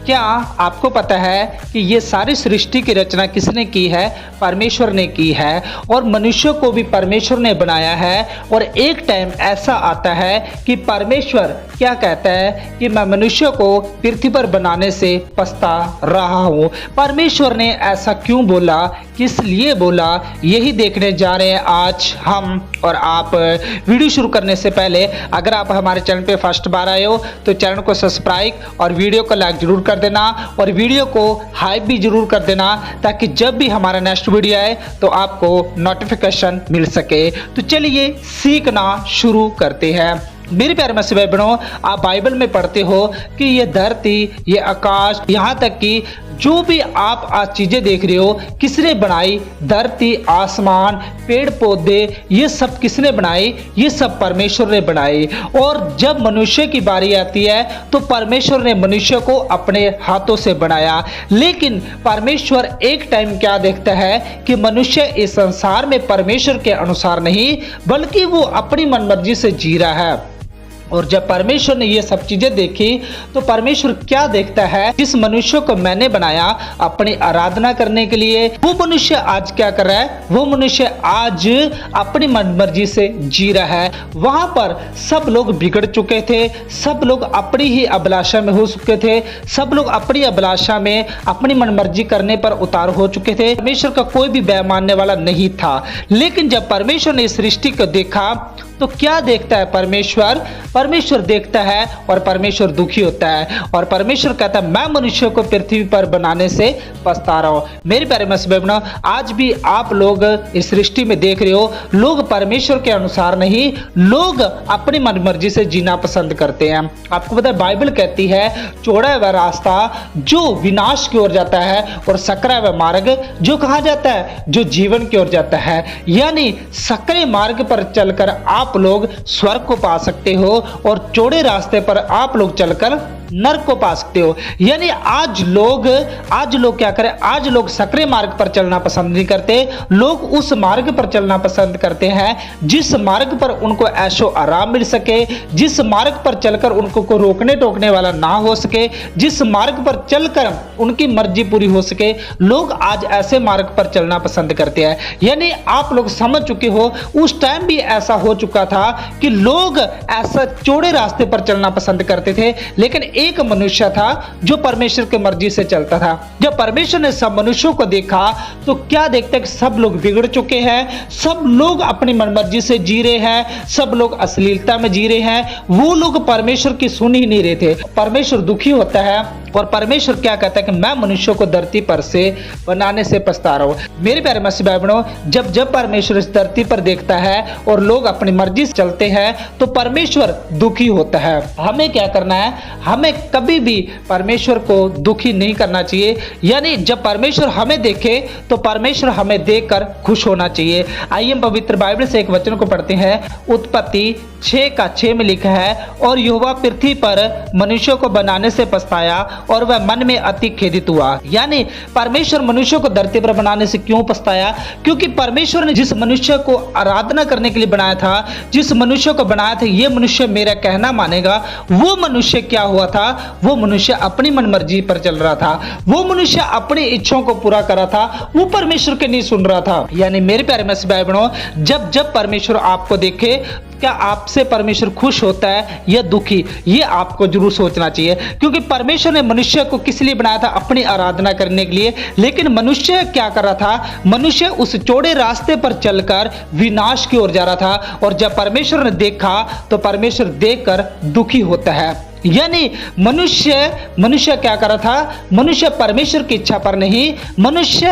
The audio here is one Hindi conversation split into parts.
क्या आपको पता है कि ये सारी सृष्टि की रचना किसने की है? परमेश्वर ने की है। और मनुष्य को भी परमेश्वर ने बनाया है। और एक टाइम ऐसा आता है कि परमेश्वर क्या कहता है कि मैं मनुष्य को पृथ्वी पर बनाने से पछता रहा हूँ। परमेश्वर ने ऐसा क्यों बोला, किस लिए बोला, यही देखने जा रहे हैं आज हम और आप। वीडियो शुरू करने से पहले अगर आप हमारे चैनल पे फर्स्ट बार आए हो तो चैनल को सब्सक्राइब और वीडियो को लाइक जरूर कर देना और वीडियो को हाइप भी जरूर कर देना, ताकि जब भी हमारा नेक्स्ट वीडियो आए तो आपको नोटिफिकेशन मिल सके। तो चलिए सीखना शुरू करते हैं। मेरे प्यारे मसीह भाई बहनों, आप बाइबल में पढ़ते हो कि ये धरती, ये आकाश, यहाँ तक कि जो भी आप आज चीजें देख रहे हो किसने बनाई? धरती, आसमान, पेड़ पौधे, ये सब किसने बनाई? ये सब परमेश्वर ने बनाई। और जब मनुष्य की बारी आती है तो परमेश्वर ने मनुष्य को अपने हाथों से बनाया। लेकिन परमेश्वर एक टाइम क्या देखता है कि मनुष्य इस संसार में परमेश्वर के अनुसार नहीं, बल्कि वो अपनी मनमर्जी से जी रहा है। और जब परमेश्वर ने ये सब चीजें देखी तो परमेश्वर क्या देखता है? जिस मनुष्य को मैंने बनाया अपनी आराधना करने के लिए, वो मनुष्य आज क्या कर रहा है? वो मनुष्य आज अपनी मनमर्जी से जी रहा है। वहां पर सब लोग बिगड़ चुके थे, सब लोग अपनी ही अभिलाषा में हो चुके थे, सब लोग अपनी अभिलाषा में अपनी मनमर्जी करने पर उतार हो चुके थे। परमेश्वर का कोई भी बैर मानने वाला नहीं था। लेकिन जब परमेश्वर ने इस सृष्टि को देखा तो क्या देखता है परमेश्वर? परमेश्वर देखता है और परमेश्वर दुखी होता है और परमेश्वर कहता है मैं मनुष्य को पृथ्वी पर बनाने से पछता रहा हूं। मेरे प्यारे मसीह भाई बहनों, आज भी आप लोग इस सृष्टि में देख रहे हो, लोग परमेश्वर के अनुसार नहीं, लोग अपनी मनमर्जी से जीना पसंद करते हैं। आपको पता है बाइबल कहती है चौड़ा वह रास्ता जो विनाश की ओर जाता है और सकरा वह मार्ग जो कहां जाता है? जो जीवन की ओर जाता है। यानी सकरे मार्ग पर चलकर आप लोग स्वर्ग को पा सकते हो और चौड़े रास्ते पर आप लोग चलकर नरक को पा सकते हो। यानी आज लोग क्या करें? आज लोग सकरे मार्ग पर चलना पसंद नहीं करते। लोग उस मार्ग पर चलना पसंद करते हैं जिस मार्ग पर उनको ऐशो आराम मिल सके, जिस मार्ग पर चलकर उनको को रोकने टोकने वाला ना हो सके, जिस मार्ग पर चलकर उनकी मर्जी पूरी हो सके। लोग आज ऐसे मार्ग पर चलना पसंद करते हैं। यानी आप लोग समझ चुके हो, उस टाइम भी ऐसा हो चुका था कि लोग ऐसा चौड़े रास्ते पर चलना पसंद करते थे। लेकिन एक मनुष्य था जो परमेश्वर की मर्जी से चलता था। जब परमेश्वर ने सब मनुष्यों को देखा तो क्या देखता है कि सब लोग बिगड़ चुके हैं, सब लोग अपनी मनमर्जी से जी रहे हैं, सब लोग अश्लीलता में जी रहे हैं। वो लोग परमेश्वर की सुन ही नहीं रहे थे। परमेश्वर दुखी होता है और परमेश्वर क्या कहता है कि मैं मनुष्य को धरती पर से बनाने से पछता रहा हूं। मेरे प्यारे मसीह भाई बहनों, जब परमेश्वर इस धरती पर देखता है और लोग अपनी मर्जी से चलते हैं तो परमेश्वर दुखी होता है। हमें क्या करना है? हमें कभी भी परमेश्वर को दुखी नहीं करना चाहिए। यानी जब परमेश्वर हमें देखे तो परमेश्वर हमें देखकर खुश होना चाहिए। आइए हम पवित्र बाइबल से एक वचन को पढ़ते हैं। उत्पत्ति 6:6 में लिखा है, और यहोवा पृथ्वी पर मनुष्य को बनाने से पछताया और वह मन में अति खेदित हुआ। यानी परमेश्वर मनुष्य को धरती पर बनाने से क्यों पछताया? क्योंकि परमेश्वर ने जिस मनुष्य को आराधना करने के लिए बनाया था, जिस मनुष्य को बनाया था ये मनुष्य मेरा कहना मानेगा, वो मनुष्य क्या हुआ था? वो मनुष्य अपनी मनमर्जी पर चल रहा था, वो मनुष्य अपनी इच्छाओं को पूरा कर रहा था, वो परमेश्वर के नहीं सुन रहा था। यानी मेरे प्यारे मसीह भाई बहनों, जब परमेश्वर आपको देखे, क्या आपसे परमेश्वर खुश होता है या दुखी? ये आपको जरूर सोचना चाहिए। क्योंकि परमेश्वर ने मनुष्य को किस लिए बनाया था? अपनी आराधना करने के लिए। लेकिन मनुष्य क्या कर रहा था? मनुष्य उस चौड़े रास्ते पर चलकर विनाश की ओर जा रहा था। और जब परमेश्वर ने देखा तो परमेश्वर देखकर दुखी होता है। यानी मनुष्य क्या कर रहा था? मनुष्य परमेश्वर की इच्छा पर नहीं, मनुष्य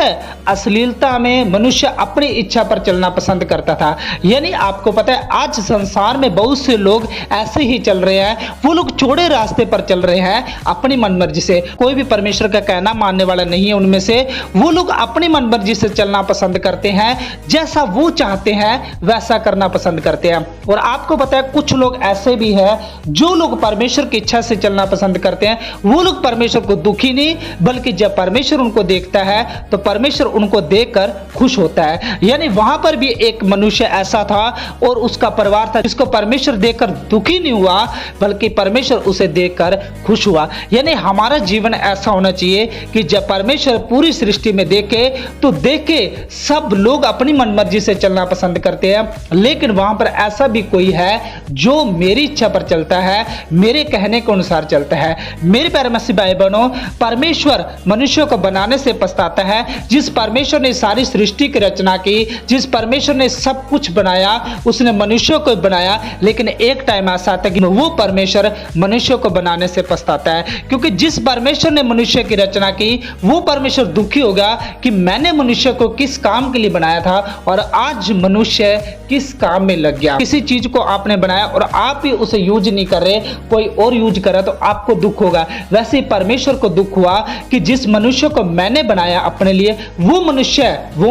अश्लीलता में, मनुष्य अपनी इच्छा पर चलना पसंद करता था। यानी आपको पता है आज संसार में बहुत से लोग ऐसे ही चल रहे हैं। वो लोग चौड़े रास्ते पर चल रहे हैं अपनी मनमर्जी से। कोई भी परमेश्वर का कहना मानने वाला नहीं है उनमें से। वो लोग अपनी मनमर्जी से चलना पसंद करते हैं, जैसा वो चाहते हैं वैसा करना पसंद करते हैं। और आपको पता है कुछ लोग ऐसे भी हैं जो लोग परमेश्वर की इच्छा से चलना पसंद करते हैं, वो लोग परमेश्वर को दुखी नहीं, बल्कि जब परमेश्वर उनको देखता है तो परमेश्वर उनको देखकर खुश होता है। यानी वहां पर भी एक मनुष्य ऐसा था और उसका परिवार था जिसको परमेश्वर देखकर दुखी नहीं हुआ, बल्कि परमेश्वर उसे देखकर खुश हुआ। यानी हमारा जीवन ऐसा होना चाहिए कि जब परमेश्वर पूरी सृष्टि में देखे तो देखे सब लोग अपनी मनमर्जी से चलना पसंद करते हैं, लेकिन वहां पर ऐसा भी कोई है जो मेरी इच्छा पर चलता है, मेरे कहने के अनुसार चलता है। मेरे प्यारे मसीह भाई बहनों, परमेश्वर मनुष्य को बनाने से पछताता है। जिस परमेश्वर ने सारी सृष्टि की रचना की, जिस परमेश्वर ने सब कुछ बनाया, उसने मनुष्य को बनाया, लेकिन एक टाइम ऐसा आता है कि वो परमेश्वर मनुष्य को बनाने से पछताता है, क्योंकि जिस परमेश्वर ने मनुष्य की रचना की वो परमेश्वर दुखी होगा कि मैंने मनुष्य को किस काम के लिए बनाया था और आज मनुष्य किस काम में लग गया। किसी चीज को आपने बनाया और आप ही उसे यूज नहीं कर रहे, कोई और यूज कर रहा, तो आपको दुख होगा। वैसे ही परमेश्वर को दुख हुआ कि जिस मनुष्य को मैंने बनाया अपने लिए, वो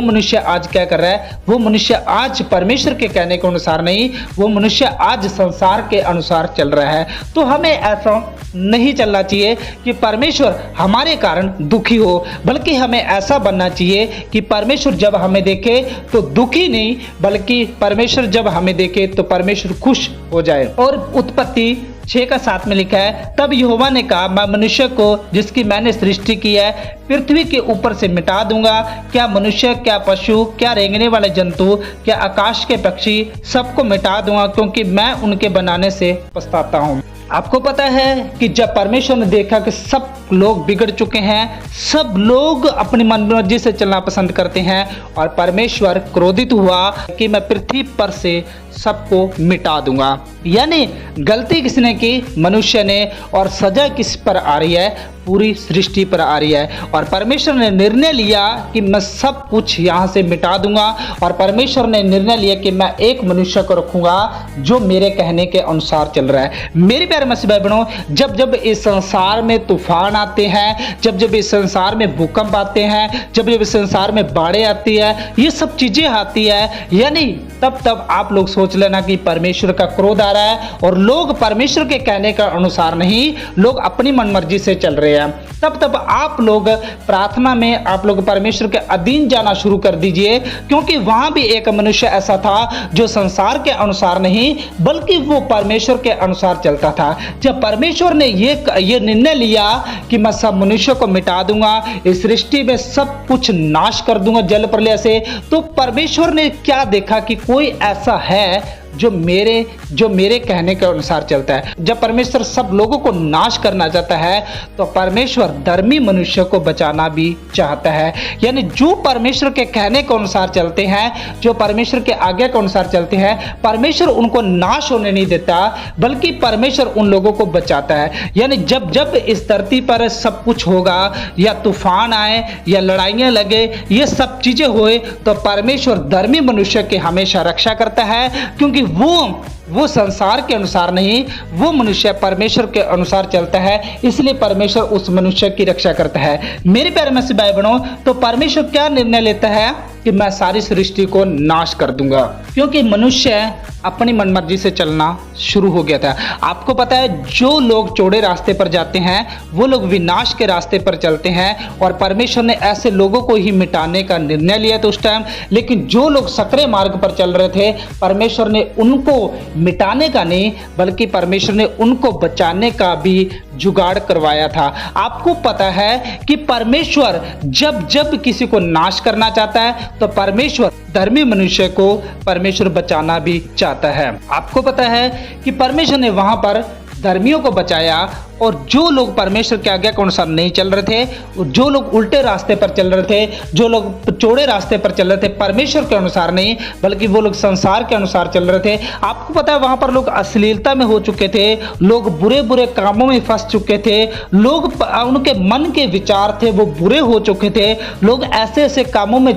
मनुष्य आज क्या कर रहा है, वो मनुष्य आज परमेश्वर के कहने के अनुसार नहीं, वो मनुष्य आज संसार के अनुसार चल रहा है। तो हमें ऐसा नहीं चलना चाहिए कि परमेश्वर हमारे कारण दुखी हो, बल्कि हमें ऐसा बनना चाहिए कि परमेश्वर जब हमें देखे तो दुखी नहीं, बल्कि परमेश्वर जब हमें देखे तो परमेश्वर खुश हो जाए। और उत्पत्ति 6:7 में लिखा है, तब यहोवा ने कहा, मैं मनुष्य को जिसकी मैंने सृष्टि की है पृथ्वी के ऊपर से मिटा दूंगा, क्या मनुष्य, क्या पशु, क्या रेंगने वाले जंतु, क्या आकाश के पक्षी, सबको मिटा दूंगा, क्योंकि मैं उनके बनाने से पछताता हूँ। आपको पता है कि जब परमेश्वर ने देखा कि सब लोग बिगड़ चुके हैं, सब लोग अपनी मनमर्जी से चलना पसंद करते हैं, और परमेश्वर क्रोधित हुआ कि मैं पृथ्वी पर से सबको मिटा दूंगा। यानी गलती किसने की? मनुष्य ने, और सजा किस पर आ रही है? पूरी सृष्टि पर आ रही है। और परमेश्वर ने निर्णय लिया कि मैं सब कुछ यहाँ से मिटा दूंगा, और परमेश्वर ने निर्णय लिया कि मैं एक मनुष्य को रखूंगा जो मेरे कहने के अनुसार चल रहा है। मेरे प्यारे मसीह भाई बहनों, जब जब इस संसार में तूफान आते हैं, जब जब इस संसार में भूकंप आते हैं, जब जब इस संसार में बाढ़ें आती है, ये सब चीजें आती है, यानी तब आप लोग सोच लेना कि परमेश्वर का क्रोध आ रहा है, और लोग परमेश्वर के कहने के अनुसार नहीं, लोग अपनी मनमर्जी से चल रहे हैं। तब आप लोग प्रार्थना में आप लोग परमेश्वर के अधीन जाना शुरू कर दीजिए, क्योंकि वहां भी एक मनुष्य ऐसा था जो संसार के अनुसार नहीं, बल्कि वो परमेश्वर के अनुसार चलता था। जब परमेश्वर ने ये निर्णय लिया कि मैं सब मनुष्य को मिटा दूंगा, इस सृष्टि में सब कुछ नाश कर दूंगा जल प्रलय से, तो परमेश्वर ने क्या देखा कि कोई ऐसा है जो मेरे कहने के अनुसार चलता है। जब परमेश्वर सब लोगों को नाश करना चाहता है, तो परमेश्वर धर्मी मनुष्य को बचाना भी चाहता है। यानी जो परमेश्वर के कहने के अनुसार चलते हैं, जो परमेश्वर के आज्ञा के अनुसार चलते हैं, परमेश्वर उनको नाश होने नहीं देता, बल्कि परमेश्वर उन लोगों को बचाता है। यानी जब जब इस धरती पर सब कुछ होगा, या तूफान आए, या लड़ाइयां लगे, ये सब चीजें हुए, तो परमेश्वर धर्मी मनुष्य की हमेशा रक्षा करता है, क्योंकि वो संसार के अनुसार नहीं, वो मनुष्य परमेश्वर के अनुसार चलता है, इसलिए परमेश्वर उस मनुष्य की रक्षा करता है। मेरे प्यारे मसीह भाई बहनों, तो परमेश्वर क्या निर्णय लेता है कि मैं सारी सृष्टि को नाश कर दूंगा, क्योंकि मनुष्य अपनी मनमर्जी से चलना शुरू हो गया था। आपको पता है, जो लोग चौड़े रास्ते पर जाते हैं वो लोग विनाश के रास्ते पर चलते हैं, और परमेश्वर ने ऐसे लोगों को ही मिटाने का निर्णय लिया था उस टाइम। लेकिन जो लोग सकरे मार्ग पर चल रहे थे, परमेश्वर ने उनको मिटाने का नहीं, बल्कि परमेश्वर ने उनको बचाने का भी जुगाड़ करवाया था। आपको पता है कि परमेश्वर जब जब किसी को नाश करना चाहता है, तो परमेश्वर धर्मी मनुष्य को परमेश्वर बचाना भी चाहता है। आपको पता है कि परमेश्वर ने वहां पर धर्मियों को बचाया, और जो लोग परमेश्वर के आज्ञा के अनुसार नहीं चल रहे थे, जो लोग उल्टे रास्ते पर चल रहे थे, जो लोग चौड़े रास्ते पर चल रहे थे, परमेश्वर के अनुसार नहीं, बल्कि वो लोग संसार के अनुसार चल रहे थे। आपको पता है, वहां पर लोग अश्लीलता में हो चुके थे, लोग बुरे बुरे कामों में फंस चुके थे, लोग उनके मन के विचार थे वो बुरे हो चुके थे, लोग ऐसे ऐसे कामों में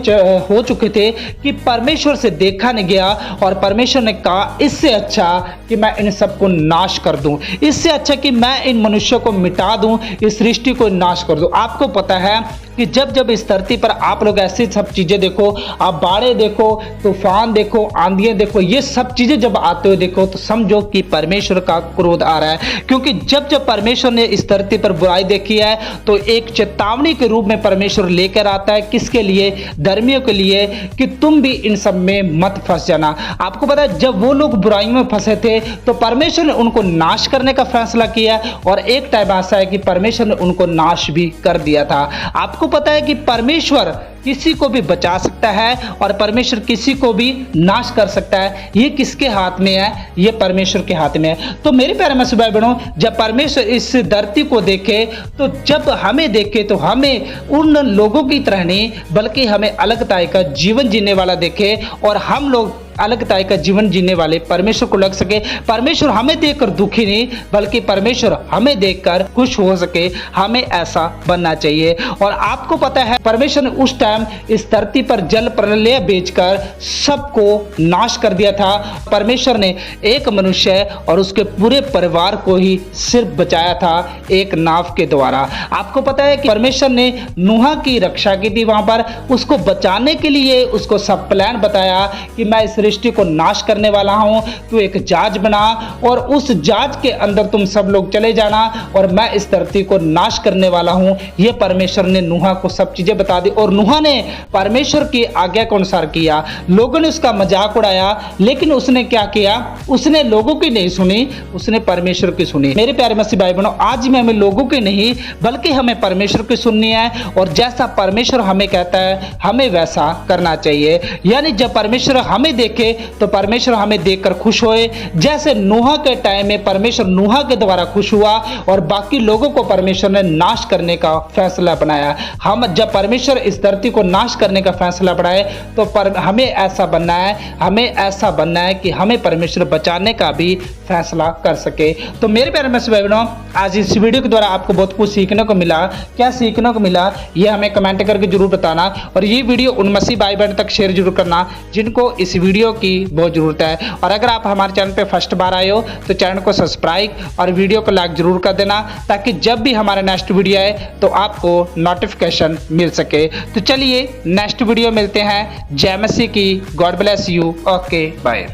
हो चुके थे कि परमेश्वर से देखा नहीं गया, और परमेश्वर ने कहा इससे अच्छा कि मैं इन सबको नाश कर दूं, इससे अच्छा कि मैं इन मनुष्य को मिटा दूं, इस सृष्टि को नाश कर दूं। आपको पता है कि जब जब इस धरती पर आप लोग ऐसी सब चीजें देखो, आप बाढ़ें देखो, तूफान देखो, आंधियां देखो, ये सब चीजें जब आते हुए देखो तो समझो कि परमेश्वर का क्रोध आ रहा है। क्योंकि जब जब परमेश्वर ने इस धरती पर बुराई देखी है तो एक चेतावनी के रूप में परमेश्वर लेकर आता है। किसके लिए? धर्मियों के लिए, कि तुम भी इन सब में मत फंस जाना। आपको पता है जब वो लोग बुराइयों में फंसे थे तो परमेश्वर ने उनको नाश करने का फैसला किया, और एक टाइम ऐसा है कि परमेश्वर ने उनको नाश भी कर दिया था। आपको पता है कि परमेश्वर किसी को भी बचा सकता है और परमेश्वर किसी को भी नाश कर सकता है। ये किसके हाथ में है? ये परमेश्वर के हाथ में है। तो मेरे प्यारे मसीह भाई बहनों, जब परमेश्वर इस धरती को देखे तो जब हमें देखे तो हमें उन लोगों की तरह नहीं बल्कि हमें अलग तरह का जीवन जीने वाला देखे, और हम लोग अलग तरह का जीवन जीने वाले परमेश्वर को लग सके। परमेश्वर हमें देखकर दुखी नहीं बल्कि परमेश्वर हमें देखकर खुश हो सके। हमें ऐसा बनना चाहिए। और आपको पता है परमेश्वर ने उस टाइम इस धरती पर जल प्रलय भेजकर सबको नाश कर दिया था। परमेश्वर ने एक मनुष्य और उसके पूरे परिवार को ही सिर्फ बचाया था एक नाव के द्वारा। आपको पता है कि परमेश्वर ने नूह की रक्षा की थी, वहां पर उसको बचाने के लिए उसको सब प्लान बताया कि मैं इस सृष्टि को नाश करने वाला हूं, तू एक जहाज बना और उस जहाज के अंदर तुम सब लोग चले जाना और मैं इस धरती को नाश करने वाला हूं। यह परमेश्वर ने नूह को सब चीजें बता दी, और नूह ने परमेश्वर की आज्ञा के अनुसार किया। लोगों ने उसका मजाक उड़ाया, लेकिन उसने क्या किया? उसने लोगों की नहीं सुनी, उसने परमेश्वर की सुनी। मेरे प्यारे मसीह भाई बहनों, आज में हमें लोगों की नहीं बल्कि हमें परमेश्वर की सुननी है, और जैसा परमेश्वर हमें कहता है हमें वैसा करना चाहिए। यानी जब परमेश्वर हमें देखे तो परमेश्वर हमें देखकर खुश होए। जैसे नूह के टाइम में परमेश्वर नूह के द्वारा खुश हुआ और बाकी लोगों को परमेश्वर ने नाश करने का फैसला बनाया। हम जब परमेश्वर इस धरती को नाश करने का फैसला बनाए तो हमें ऐसा बनना है, हमें ऐसा बनना है कि हमें परमेश्वर बचाने का भी फैसला कर सके। तो मेरे प्यारे मसीह भाई बहनों, आज इस वीडियो के द्वारा आपको बहुत कुछ सीखने को मिला। क्या सीखने को मिला ये हमें कमेंट करके जरूर बताना, और ये वीडियो उन मसीह भाई बहन तक शेयर जरूर करना जिनको इस वीडियो की बहुत जरूरत है। और अगर आप हमारे चैनल पे फर्स्ट बार आए हो तो चैनल को सब्सक्राइब और वीडियो को लाइक जरूर कर देना, ताकि जब भी हमारा नेक्स्ट वीडियो आए तो आपको नोटिफिकेशन मिल सके। तो चलिए नेक्स्ट वीडियो मिलते हैं। जय मसीह की। God bless you. Okay bye.